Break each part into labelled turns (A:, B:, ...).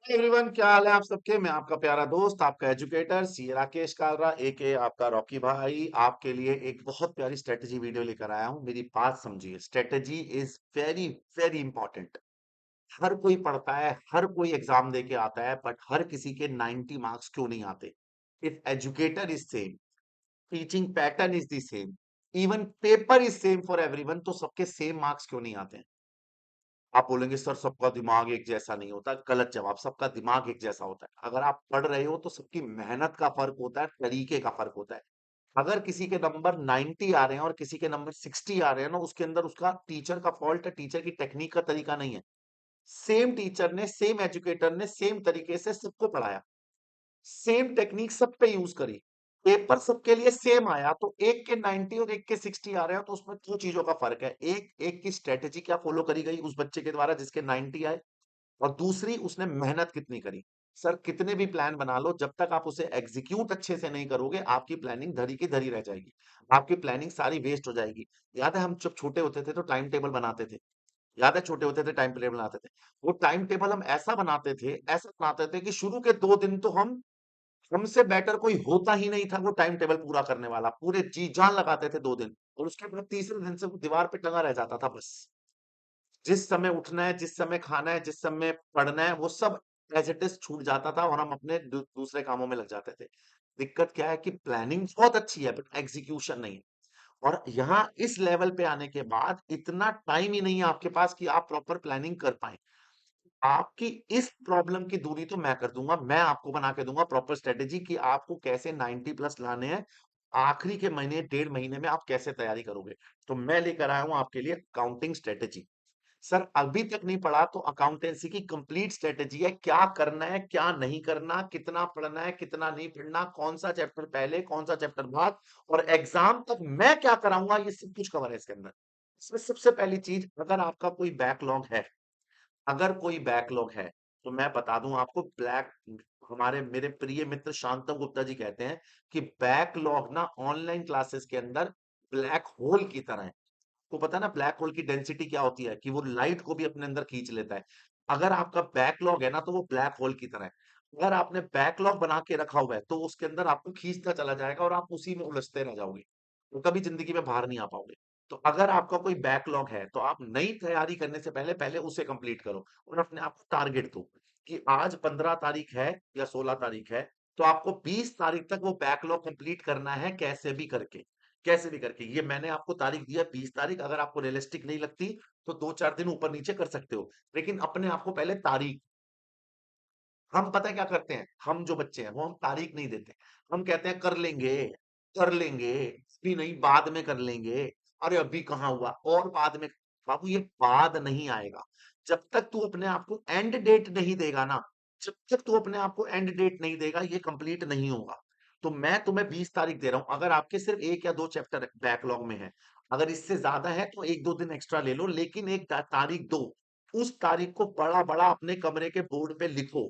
A: Everyone, क्या हाल है आप सबके। मैं आपका प्यारा दोस्त, आपका एजुकेटर सी राकेश कालरा एके आपका रॉकी भाई, आपके लिए एक बहुत प्यारी स्ट्रेटेजी वीडियो लेकर आया हूं। मेरी बात समझिए, strategy is very very important. हर कोई पढ़ता है, हर कोई एग्जाम दे के आता है, बट हर किसी के 90 मार्क्स क्यों नहीं आते? If educator is same, teaching pattern is the same, even paper is same for everyone, तो सबके सेम मार्क्स क्यों नहीं आते हैं? आप बोलेंगे सर सबका दिमाग एक जैसा नहीं होता। गलत जवाब, सबका दिमाग एक जैसा होता है। अगर आप पढ़ रहे हो तो सबकी मेहनत का फर्क होता है, तरीके का फर्क होता है। अगर किसी के नंबर 90 आ रहे हैं और किसी के नंबर 60 आ रहे हैं ना, उसके अंदर उसका टीचर का फॉल्ट है, टीचर की टेक्निक का तरीका नहीं है। सेम टीचर ने, सेम एजुकेटर ने सेम तरीके से सबको पढ़ाया, सेम टेक्निक सब पे यूज करी, पेपर सबके लिए सेम आया, तो एक के 90 और एक के 60 आ रहे हो, तो उसमें दो चीजों का फर्क है। एक एक की स्ट्रेटेजी क्या फॉलो करी गई उस बच्चे के द्वारा जिसके 90 आए, और दूसरी उसने मेहनत कितनी करी। सर कितने भी प्लान बना लो, जब तक आप उसे एग्जीक्यूट अच्छे से नहीं करोगे, आपकी प्लानिंग धरी की धरी रह जाएगी, आपकी प्लानिंग सारी वेस्ट हो जाएगी। याद है हम जब छोटे होते थे तो टाइम टेबल बनाते थे? याद है छोटे होते थे टाइम टेबल बनाते थे? वो टाइम टेबल हम ऐसा बनाते थे, ऐसा बनाते थे कि शुरू के 2 दिन तो हमसे बेटर कोई होता ही नहीं था वो टाइम टेबल पूरा करने वाला, पूरे जी जान लगाते थे 2 दिन, और उसके बाद तीसरे दिन से वो दीवार पे टंगा रह जाता था बस। जिस समय उठना है, जिस समय खाना है, जिस समय पढ़ना है, वो सब एज़ इट इज़ छूट जाता था और हम अपने दूसरे कामों में लग जाते थे। दिक्कत क्या है कि प्लानिंग बहुत अच्छी है बट एग्जीक्यूशन नहीं है। और यहाँ इस लेवल पे आने के बाद इतना टाइम ही नहीं है आपके पास कि आप प्रॉपर प्लानिंग कर पाएँ। आपकी इस प्रॉब्लम की दूरी तो मैं कर दूँगा, मैं आपको बना के दूँगा प्रॉपर स्ट्रैटेजी कि आपको कैसे 90 प्लस लाने हैं। आखिरी के महीने, डेढ़ महीने में आप कैसे तैयारी करोगे। तो मैं लेकर आया हूँ आपके लिए अकाउंटिंग स्ट्रैटेजी। सर अभी तक नहीं पढ़ा तो अकाउंटेंसी की कंप्लीट स्ट्रेटेजी है, क्या करना है, क्या नहीं करना, कितना पढ़ना है, कितना नहीं पढ़ना, कौन सा चैप्टर पहले, कौन सा चैप्टर बाद, और एग्जाम तक मैं क्या कराऊंगा, ये सब कुछ कवर है इसके अंदर। इसमें सबसे पहली चीज, अगर आपका कोई बैकलॉग है, अगर कोई बैकलॉग है, तो मैं बता दूं आपको, ब्लैक, हमारे मेरे प्रिय मित्र शांतम गुप्ता जी कहते हैं कि बैकलॉग ना ऑनलाइन क्लासेस के अंदर ब्लैक होल की तरह है। को पता है ना ब्लैक होल की डेंसिटी क्या होती है, कि वो लाइट को भी अपने अंदर खींच लेता है। अगर आपका बैकलॉग है ना, तो वो ब्लैक होल की तरह है। अगर आपने बैकलॉग बना के रखा हुआ है तो उसके अंदर आपको खींचता चला जाएगा और आप उसी में उलझते रह जाओगे, तो कभी जिंदगी में बाहर नहीं आ पाओगे। तो अगर आपका कोई बैकलॉग है तो आप नई तैयारी करने से पहले पहले उसे कंप्लीट करो, और अपने आप को टारगेट दो कि आज 15 तारीख है या 16 तारीख है, तो आपको 20 तारीख तक वो बैकलॉग कंप्लीट करना है, कैसे भी करके। कैसे भी करके, ये मैंने आपको तारीख दिया 20 तारीख, अगर आपको रियलिस्टिक नहीं लगती तो 2-4 दिन ऊपर नीचे कर सकते हो, लेकिन अपने आप को पहले तारीख। हम पता है क्या करते हैं, हम जो बच्चे हैं वो हम तारीख नहीं देते, हम कहते हैं कर लेंगे, अभी नहीं बाद में कर लेंगे, अरे अभी कहाँ हुआ, और बाद में। बाबू ये बाद नहीं आएगा, जब तक तू अपने आप को एंड डेट नहीं देगा ना, जब तक तू अपने आप को एंड डेट नहीं देगा, ये कंप्लीट नहीं होगा। तो मैं तुम्हें 20 तारीख दे रहा हूं, अगर आपके सिर्फ एक या दो चैप्टर बैकलॉग में है, अगर इससे ज्यादा है तो एक दो दिन एक्स्ट्रा ले लो, लेकिन एक तारीख दो। उस तारीख को बड़ा बड़ा अपने कमरे के बोर्ड पे लिखो,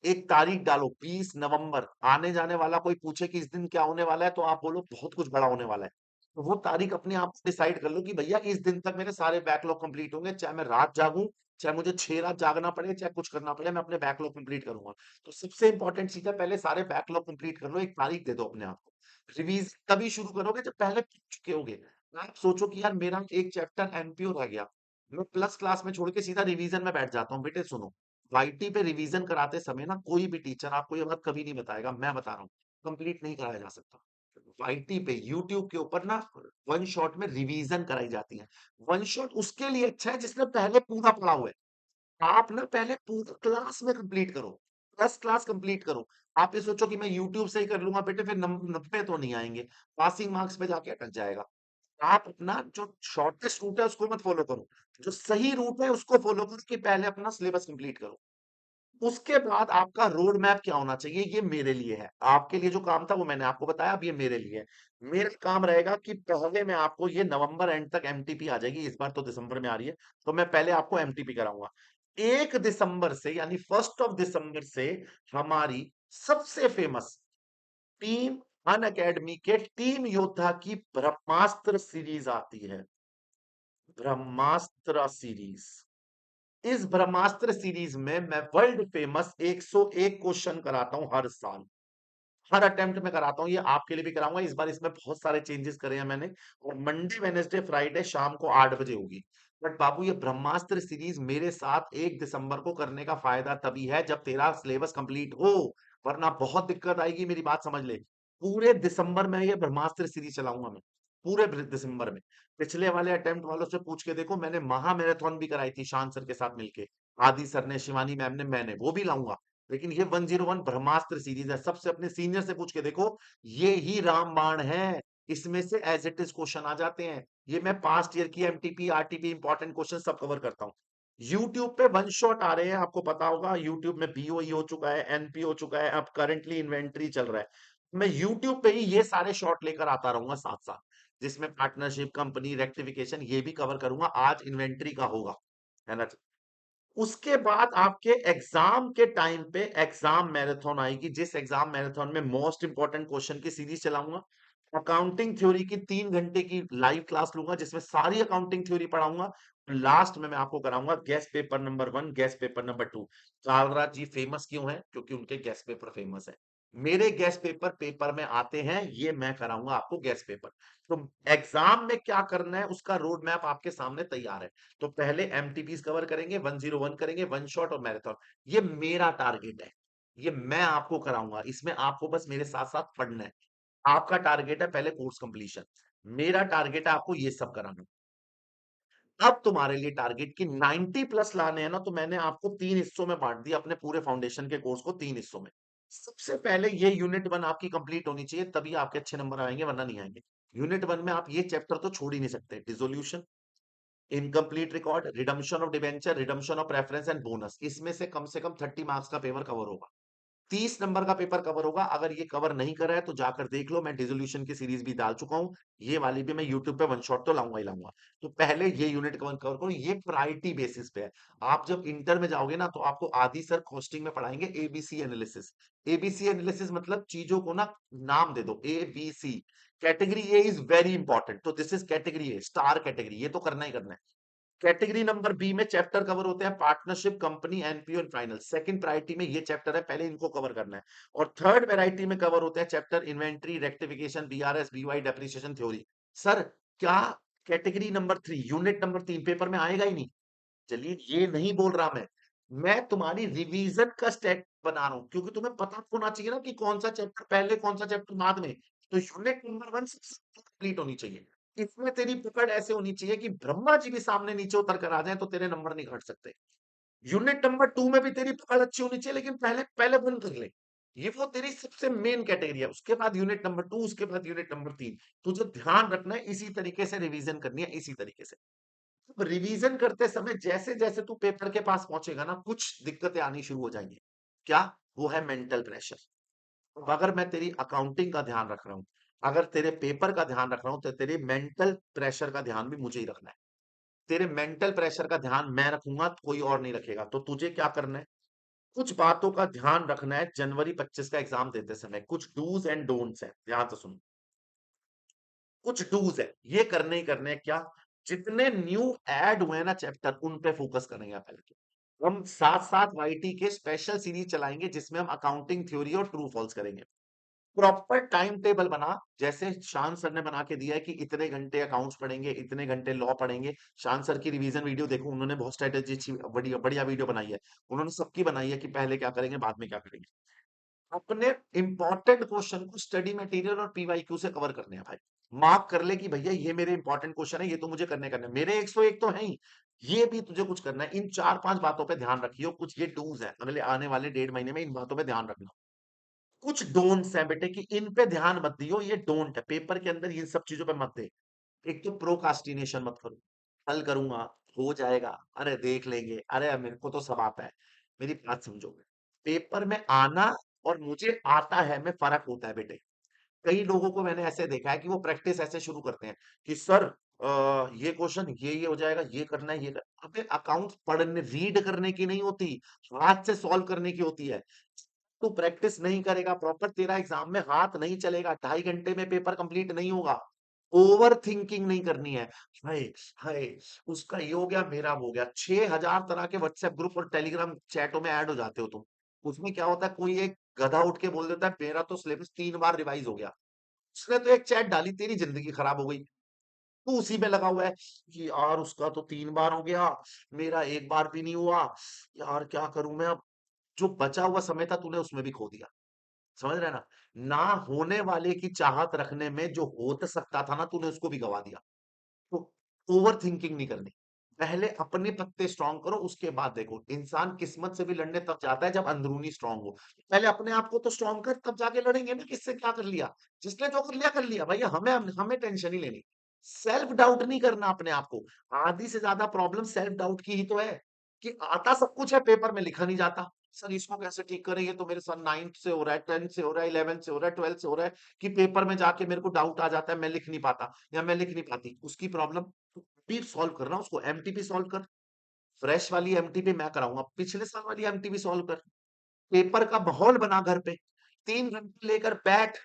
A: एक तारीख डालो 20 नवंबर। आने जाने वाला कोई पूछे कि इस दिन क्या होने वाला है, तो आप बोलो बहुत कुछ बड़ा होने वाला है। तो वो तारीख अपने आप डिसाइड कर लो कि भैया इस दिन तक मेरे सारे बैकलॉग कंप्लीट होंगे, चाहे मैं रात जागूं, चाहे मुझे 6 रात जागना पड़े, चाहे कुछ करना पड़े, मैं अपने बैकलॉग कंप्लीट करूंगा। तो सबसे इंपॉर्टेंट चीज है, पहले सारे बैकलॉग कंप्लीट कर लो, एक तारीख दे दो अपने आप को। रिवीज तभी शुरू करोगे जब पहले पढ़ चुके होगे। आप सोचो कि यार मेरा एक चैप्टर एमपीओ रह गया, मैं प्लस क्लास में छोड़ के सीधा रिवीजन में बैठ जाता हूँ। बेटे सुनो, वाईटी पे रिवीजन कराते समय ना कोई भी टीचर आपको ये बात कभी नहीं बताएगा, मैं बता रहा हूँ, कंप्लीट नहीं कराया जा सकता। वाईटी पे यूट्यूब के ऊपर ना वन शॉट में रिवीजन कराई जाती है। वन शॉट उसके लिए अच्छा है जिसने पहले पूरा पढ़ा हुआ है। आप ना पहले पूरा क्लास में कंप्लीट करो, प्लस क्लास कंप्लीट करो। आप ये सोचो कि मैं यूट्यूब से ही कर लूंगा बेटे, फिर 90 तो नहीं आएंगे, पासिंग मार्क्स पे जाके अटक जाएगा। आप अपना जो शॉर्टेस्ट रूट है उसको मत फॉलो करो, जो सही रूट है उसको फॉलो करो, कि पहले अपना सिलेबस कंप्लीट करो। उसके बाद आपका रोड मैप क्या होना चाहिए, ये मेरे लिए है। आपके लिए जो काम था वो मैंने आपको बताया, अब ये मेरे लिए है। मेरा काम रहेगा कि पहले मैं आपको, ये नवंबर एंड तक एमटीपी आ जाएगी, इस बार तो दिसंबर में आ रही है, तो मैं पहले आपको एमटीपी कराऊंगा। 1 दिसंबर से, यानी 1 दिसंबर से हमारी सबसे फेमस टीम अन अकेडमी के टीम योद्धा की ब्रह्मास्त्र सीरीज आती है। ब्रह्मास्त्र सीरीज इस ब्रह्मास्त्र सीरीज में मैं वर्ल्ड फेमस 101 क्वेश्चन कराता हूं हर साल, हर अटेम्प्ट में कराता हूँ। ये आपके लिए भी कराऊंगा। इस बार इसमें बहुत सारे चेंजेस करे हैं मैंने, और मंडे वेनेसडे फ्राइडे शाम को 8 बजे होगी। बट बाबू, ये ब्रह्मास्त्र सीरीज मेरे साथ 1 दिसंबर को करने का फायदा तभी है जब तेरा सिलेबस कंप्लीट हो, वरना बहुत दिक्कत आएगी। मेरी बात समझ ले। पूरे दिसंबर में ये ब्रह्मास्त्र सीरीज चलाऊंगा मैं, पूरे दिसंबर में। पिछले वाले अटेम्प्ट वालों से पूछ के देखो, मैंने महा मैराथन भी कराई थी शान सर के साथ मिलके, आदि सर ने, शिवानी मैम ने, मैंने वो भी लाऊंगा। लेकिन ये 101 ब्रह्मास्त्र सीरीज है, सबसे अपने सीनियर से पूछ के देखो, ये ही रामबाण है। इसमें से एज इट इज क्वेश्चन आ जाते हैं। ये मैं पास्ट ईयर की एमटीपी आरटीपी इंपॉर्टेंट क्वेश्चन सब कवर करता हूँ। यूट्यूब पे वन शॉट आ रहे हैं, आपको पता होगा। यूट्यूब में बीओई हो चुका है, एनपी हो चुका है, अब करंटली इन्वेंट्री चल रहा है। मैं यूट्यूब पे ही ये सारे शॉट लेकर आता रहूंगा साथ साथ, जिसमें पार्टनरशिप, कंपनी रेक्टिफिकेशन, ये भी कवर करूंगा। आज इन्वेंट्री का होगा, है ना। उसके बाद आपके एग्जाम के टाइम पे एग्जाम मैराथन आएगी, जिस एग्जाम मैराथन में मोस्ट इंपॉर्टेंट क्वेश्चन की सीरीज चलाऊंगा। अकाउंटिंग थ्योरी की 3 घंटे की लाइव क्लास लूंगा, जिसमें सारी अकाउंटिंग थ्योरी पढ़ाऊंगा। लास्ट में मैं आपको कराऊंगा guest paper number 1, guest paper number 2। Kalraj ji famous क्यों है? क्योंकि उनके गेस्ट पेपर फेमस है। मेरे गेस्ट पेपर पेपर में आते हैं, ये मैं कराऊंगा आपको गेस्ट पेपर। तो एग्जाम में क्या करना है उसका रोड मैप आपके सामने तैयार है। तो पहले एमटीपीज कवर करेंगे, 101 करेंगे, वन शॉट और मैराथन। ये मेरा टारगेट है, ये मैं आपको कराऊंगा। इसमें आपको बस मेरे साथ साथ पढ़ना है। आपका टारगेट है पहले कोर्स कंप्लीशन, मेरा टारगेट है आपको ये सब कराना। अब तुम्हारे लिए टारगेट की 90 प्लस लाने हैं ना, तो मैंने आपको 3 हिस्सों में बांट दिया अपने पूरे फाउंडेशन के कोर्स को, 3 हिस्सों में। सबसे पहले ये यूनिट 1 आपकी कंप्लीट होनी चाहिए, तभी आपके अच्छे नंबर आएंगे, वरना नहीं आएंगे। यूनिट 1 में आप ये चैप्टर तो छोड़ ही नहीं सकते। Dissolution, incomplete record, redemption of debenture, redemption of preference and bonus. इसमें से कम 30 मार्क्स का पेपर कवर होगा, 30 नंबर का पेपर कवर होगा। अगर ये कवर नहीं करा है तो जाकर देख लो, मैं डिसोल्यूशन की सीरीज भी डाल चुका हूं। ये वाली भी मैं यूट्यूब पे वन शॉट तो लाऊंगा ही लाऊंगा। तो पहले ये यूनिट कवर कवर करो, ये प्रायोरिटी बेसिस पे है। आप जब इंटर में जाओगे ना, तो आपको आदि सर कॉस्टिंग में पढ़ाएंगे एबीसी एनालिसिस। एबीसी एनालिसिस मतलब चीजों को ना नाम दे दो, A B C. Category A is very important, तो this is category A, star category, ये तो करना ही करना है। कैटेगरी नंबर बी में चैप्टर कवर होते हैं partnership, company, NPO and final. Second priority में ये चैप्टर है, पहले इनको कवर करना है। और थर्ड वैरायटी में कवर होते हैं chapter inventory, rectification, BRS, BY, depreciation theory. Sir, क्या category number 3 unit number 3 paper में आएगा ही नहीं? चलिए, ये नहीं बोल रहा मैं तुम्हारी रिवीजन का स्टेप बना रहा हूं, क्योंकि तुम्हें पता होना चाहिए ना कि कौन सा चैप्टर पहले, कौन सा चैप्टर बाद में। तो यूनिट नंबर 1 सबसे कंप्लीट होनी चाहिए। इसमें तेरी पकड़ ऐसे होनी चाहिए कि ब्रह्मा जी भी सामने नीचे उतर कर आ जाए तो तेरे नंबर नहीं घट सकते। यूनिट नंबर 2 में भी तेरी पकड़ अच्छी होनी चाहिए, लेकिन पहले पहले बंद कर ले। ये वो तेरी सबसे मेन कैटेगरी है। उसके बाद यूनिट नंबर 2, उसके बाद यूनिट नंबर 3। तुझे ध्यान रखना है, इसी तरीके से रिवीजन करनी है, इसी तरीके से। रिवीजन करते समय जैसे जैसे तू पेपर के पास पहुंचेगा ना, कुछ दिक्कतें आनी शुरू हो जाएंगी। क्या? वो है मेंटल प्रेशर। अब अगर मैं तेरी अकाउंटिंग का ध्यान रख रहा हूं, अगर तेरे पेपर का ध्यान रख रहा हूं, तो तेरे मेंटल प्रेशर का ध्यान भी मुझे ही रखना है। तेरे मेंटल प्रेशर का ध्यान मैं रखूंगा, तो कोई और नहीं रखेगा। तो तुझे क्या करना है? कुछ बातों का ध्यान रखना है। जनवरी 25 का एग्जाम देते समय कुछ डूज एंड डोंट्स है, ध्यान से सुन। कुछ डूज है, ये करने ही करने हैं। क्या? जितने न्यू ऐड हुए हैं ना चैप्टर, उन पे फोकस करेंगे आप पहले तो। हम साथ साथ वाईटी के स्पेशल सीरीज चलाएंगे, जिसमें हम अकाउंटिंग थ्योरी और ट्रू फॉल्स करेंगे। प्रॉपर टाइम टेबल बना, जैसे शान सर ने बना के दिया है कि इतने घंटे अकाउंट्स पढ़ेंगे, इतने घंटे लॉ पढ़ेंगे। शान सर की रिवीजन वीडियो देखो, उन्होंने बहुत स्ट्रेटेजी अच्छी, बढ़िया बढ़िया वीडियो बनाई है। उन्होंने सबकी बनाई है कि पहले क्या करेंगे, बाद में क्या करेंगे। अपने इंपॉर्टेंट क्वेश्चन को स्टडी मटेरियल और पीवाईक्यू से कवर करने हैं भाई। मार्क कर ले कि भैया ये मेरे इंपॉर्टेंट क्वेश्चन है, ये तो मुझे करने हैं। मेरे 101 तो है ही, ये भी तुझे कुछ करना है। इन 4-5 बातों पे ध्यान रखियो। कुछ ये डूज है, अगले आने वाले 1.5 महीने में इन बातों पे ध्यान रखना। कुछ डोंट्स हैं बेटे, कि इन पे ध्यान मत दियो, ये डोंट है। पेपर के अंदर इन सब चीजों पे मत दे। एक तो प्रोकास्टिनेशन मत करो, कल करूंगा, हो जाएगा, अरे देख लेंगे, अरे मेरे को तो सब आता है। मेरी बात समझो, पेपर में आना और मुझे आता है में फर्क होता है बेटे। कई लोगों को मैंने ऐसे देखा है कि वो प्रैक्टिस ऐसे शुरू करते हैं कि सर, ये क्वेश्चन ये हो जाएगा, ये करना है, ये कर। अबे अकाउंट पढ़ने रीड करने की नहीं होती, हाथ से सॉल्व करने की होती है। तू प्रैक्टिस नहीं करेगा प्रॉपर, तेरा एग्जाम में हाथ नहीं चलेगा, 2.5 घंटे में पेपर कंप्लीट नहीं होगा। ओवर थिंकिंग नहीं करनी है। हाय हाय, उसका ये हो गया, मेरा वो हो गया। 6,000 तरह के व्हाट्सएप ग्रुप और टेलीग्राम चैटों में ऐड हो जाते हो तुम। उसमें क्या होता है, कोई एक गधा उठ के बोल देता है मेरा तो सिलेबस 3 बार रिवाइज हो गया। उसने तो एक चैट डाली, तेरी जिंदगी खराब हो गई। तू उसी में लगा हुआ है कि यार उसका तो 3 बार हो गया, मेरा एक बार भी नहीं हुआ, यार क्या करूं मैं अब। जो बचा हुआ समय था तूने उसमें भी खो दिया। समझ रहे हैं ना? ना होने वाले की चाहत रखने में जो हो तो सकता था ना, तूने उसको भी गवा दिया। तो ओवर थिंकिंग नहीं करनी। पहले अपने पत्ते स्ट्रांग करो, उसके बाद देखो। इंसान किस्मत से भी लड़ने तब जाता है जब अंदरूनी स्ट्रांग हो। पहले अपने आप को तो स्ट्रांग कर, तब जाके लड़ेंगे ना, किससे क्या कर लिया। जिसने जो कर लिया भैया, हमें हमें टेंशन ही लेनी। सेल्फ डाउट नहीं करना अपने आप को। आधी से ज्यादा प्रॉब्लम सेल्फ डाउट की ही तो है, कि आता सब कुछ है, पेपर में लिखा नहीं जाता। सर इसको कैसे ठीक करें, ये तो मेरे साथ 9th से हो रहा है, 10th से हो रहा है, 11th से हो रहा है, 12th से हो रहा है, कि पेपर में जाके मेरे को डाउट आ जाता है, मैं लिख नहीं पाता या मैं लिख नहीं पाती। उसकी प्रॉब्लम भी सॉल्व करना, उसको एमटीपी सॉल्व कर। फ्रेश वाली एमटीपी मैं कराऊंगा, पिछले साल वाली एमटीपी सॉल्व कर। पेपर का माहौल बना घर पे, 3 घंटे लेकर बैठ,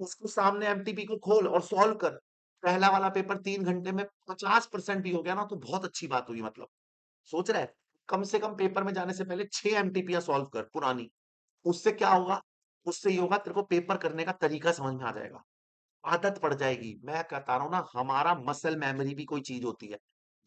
A: उसको सामने एमटीपी को खोल और सॉल्व कर। पहला वाला पेपर 3 घंटे में 50% भी हो गया ना, तो बहुत अच्छी बात हुई। मतलब सोच रहा है, कम से कम पेपर में जाने से पहले 6 एमटीपी सॉल्व कर पुरानी। उससे क्या होगा, उससे ये होगा, तेरे को पेपर करने का तरीका समझ में आ जाएगा, आदत पड़ जाएगी। मैं कहता रहा हूँ ना, हमारा मसल मेमोरी भी कोई चीज होती है।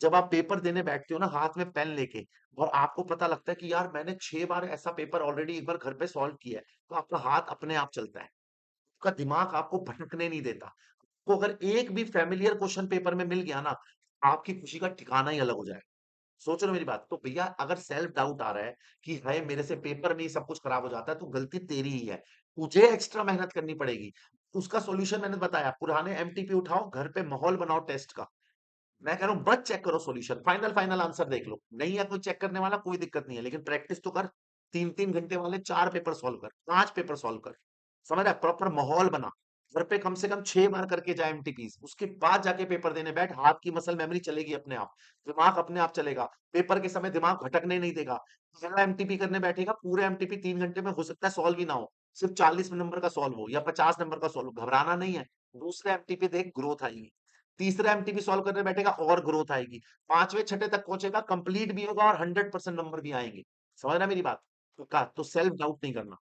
A: जब आप पेपर देने बैठते हो ना हाथ में पेन लेके, और आपको पता लगता है कि यार मैंने 6 बार ऐसा पेपर ऑलरेडी एक बार घर पे सॉल्व किया है, तो आपका हाथ अपने आप चलता है। आपका दिमाग आपको भटकने नहीं देता। आपको अगर एक भी फेमिलियर क्वेश्चन पेपर में मिल गया ना, आपकी खुशी का ठिकाना ही अलग हो जाएगा। सोच रहे हो मेरी बात? तो भैया अगर सेल्फ डाउट आ रहा है कि हाय मेरे से पेपर में ही सब कुछ खराब हो जाता है, तो गलती तेरी ही है। तुझे एक्स्ट्रा मेहनत करनी पड़ेगी। उसका सॉल्यूशन मैंने बताया, पुराने एमटीपी उठाओ, घर पे माहौल बनाओ टेस्ट का। मैं कह रहा हूँ बस चेक करो सॉल्यूशन, फाइनल फाइनल आंसर देख लो। नहीं है कोई चेक करने वाला, कोई दिक्कत नहीं है, लेकिन प्रैक्टिस तो कर। 3-3 घंटे वाले 4 पेपर सॉल्व कर, 5 पेपर सॉल्व कर। समझ रहा है? प्रॉपर माहौल बना। घर पे कम से कम 6 बार करके जाए एमटीपीस, उसके बाद जाके पेपर देने बैठ। हाथ की मसल मेमोरी चलेगी अपने आप, दिमाग अपने आप चलेगा। पेपर के समय दिमाग भटकने नहीं देगा। पहला एमटीपी करने बैठेगा, पूरे एमटीपी 3 घंटे में हो सकता है सॉल्व ही ना हो, सिर्फ 40 नंबर का सॉल्व हो या 50 नंबर का सॉल्व हो। घबराना नहीं है। दूसरे एमटीपी देख, ग्रोथ आएगी। तीसरा एमटीपी सॉल्व करने बैठेगा, और ग्रोथ आएगी। पांचवें छठे तक पहुंचेगा, कंप्लीट भी होगा और 100% नंबर भी आएंगे। समझ रहा है मेरी बात? तो सेल्फ डाउट नहीं करना।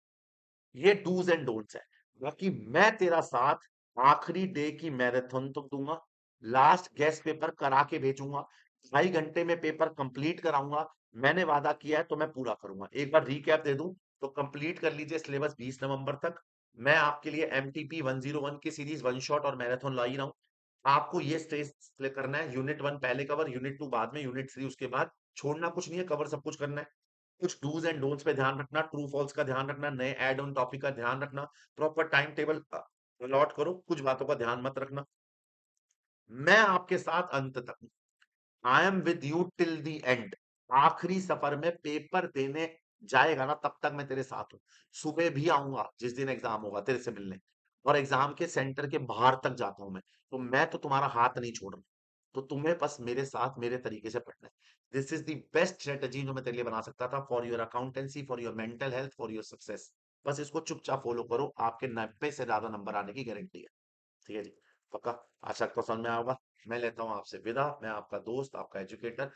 A: ये डूज एंड डोंट्स है। बाकी मैं तेरा साथ आखिरी डे की मैराथन तो दूंगा, लास्ट गेस्ट पेपर करा के भेजूंगा, 2.5 घंटे में पेपर कंप्लीट कराऊंगा। मैंने वादा किया है तो मैं पूरा करूंगा। एक बार रिकैप दे दूं, तो कंप्लीट कर लीजिए सिलेबस 20 नवंबर तक। मैं आपके लिए एमटीपी 101 की सीरीज वन शॉट और मैराथन ला ही रहा हूँ। आपको ये स्टेज प्ले करना है, यूनिट 1 पहले कवर, यूनिट 2 बाद में, यूनिट 3 उसके बाद। छोड़ना कुछ नहीं है, कवर सब कुछ करना है। कुछ डूज एंड डोंट्स पे ध्यान रखना, ट्रू फॉल्स का ध्यान रखना, नए ऐड ऑन टॉपिक का ध्यान रखना। प्रॉपर टाइम टेबल अलॉट करो, कुछ बातों का ध्यान मत रखना। मैं आपके साथ अंत तक हूं। I am with you till the end. आखिरी सफर में पेपर देने जाएगा ना, तब तक मैं तेरे साथ हूँ। सुबह भी आऊंगा जिस दिन एग्जाम होगा तेरे से मिलने, और एग्जाम के सेंटर के बाहर तक जाता हूं मैं। तो मैं तो तुम्हारा हाथ नहीं छोड़ रहा। तो तुम्हें बस मेरे साथ मेरे तरीके से पढ़ना है। This is the best strategy जो मैं तेरे लिए बना सकता था, for your accountancy, for your mental health, for your success. बस इसको चुपचाप फॉलो करो, आपके 90 से ज्यादा नंबर आने की गारंटी है। ठीक है जी? पक्का? आशा करता हूँ समझ में आया होगा। मैं लेता हूँ आपसे विदा, मैं आपका दोस्त, आपका एजुकेटर।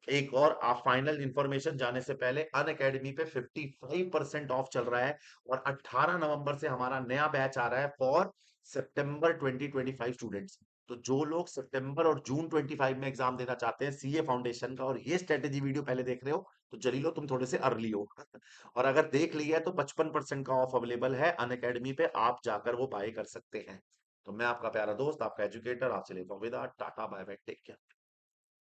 A: एक और आप फाइनल इंफॉर्मेशन जाने से पहले, अन अकेडमी पे 55% ऑफ चल रहा है, और 18 नवंबर से हमारा नया बैच आ रहा है फॉर सितंबर 2025 स्टूडेंट्स। तो जो लोग सितंबर और जून 25 में एग्जाम देना चाहते हैं सीए फाउंडेशन का, और ये स्ट्रेटेजी वीडियो पहले देख रहे हो, तो जल्दी लो, तुम थोड़े से अर्ली हो। और अगर देख लिया है तो 55% का ऑफ अवेलेबल है अन अकेडमी पे, आप जाकर वो बाय कर सकते हैं। तो मैं आपका प्यारा दोस्त, आपका एजुकेटर, आपसे लेता हूँ विदा। Tata bye bye, take care.